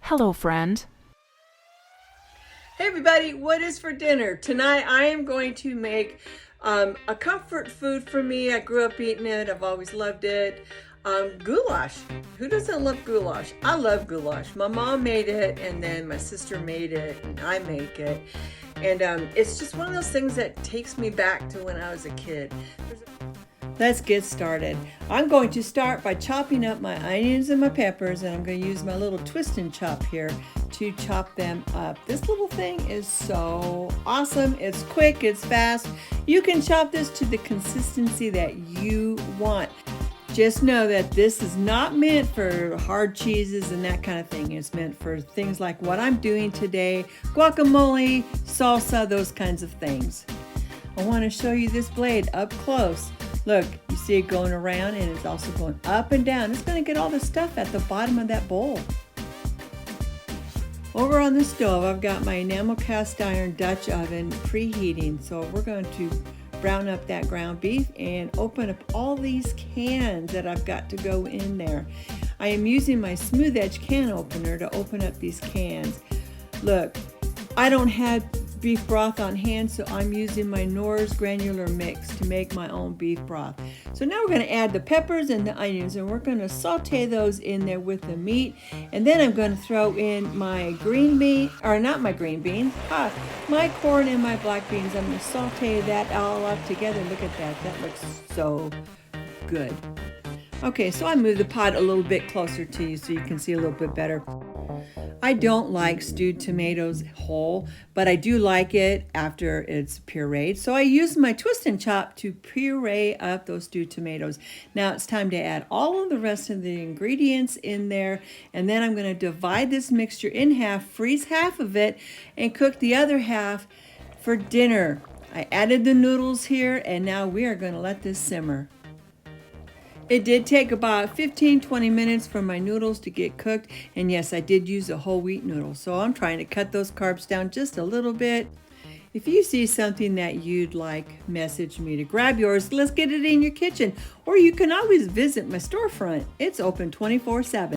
Hello, friend. Hey everybody, what is for dinner? Tonight I am going to make a comfort food for me. I grew up eating it. I've always loved it. Goulash. Who doesn't love goulash? I love goulash. My mom made it and then my sister made it and I make it. And it's just one of those things that takes me back to when I was a kid. Let's get started. I'm going to start by chopping up my onions and my peppers, and I'm going to use my little twist and chop here to chop them up. This little thing is so awesome. It's quick, it's fast. You can chop this to the consistency that you want. Just know that this is not meant for hard cheeses and that kind of thing. It's meant for things like what I'm doing today, guacamole, salsa, those kinds of things. I want to show you this blade up close. Look, you see it going around and it's also going up and down. It's going to get all the stuff at the bottom of that bowl. Over on the stove, I've got my enamel cast iron Dutch oven preheating. So we're going to brown up that ground beef and open up all these cans that I've got to go in there. I am using my smooth edge can opener to open up these cans. Look, I don't have beef broth on hand, so I'm using my Knorr's granular mix to make my own beef broth. So now we're going to add the peppers and the onions, and we're going to saute those in there with the meat. And then I'm going to throw in my green bean, or not my green beans, my corn and my black beans. I'm going to saute that all up together. Look at that. That looks so good. Okay, so I moved the pot a little bit closer to you so you can see a little bit better. I don't like stewed tomatoes whole, but I do like it after it's pureed. So I use my twist and chop to puree up those stewed tomatoes. Now it's time to add all of the rest of the ingredients in there, and then I'm going to divide this mixture in half, freeze half of it, and cook the other half for dinner. I added the noodles here, and now we are going to let this simmer. It did take about 15-20 minutes for my noodles to get cooked, and yes, I did use a whole wheat noodle, so I'm trying to cut those carbs down just a little bit. If you see something that you'd like, message me to grab yours. Let's get it in your kitchen, or you can always visit my storefront. It's open 24/7.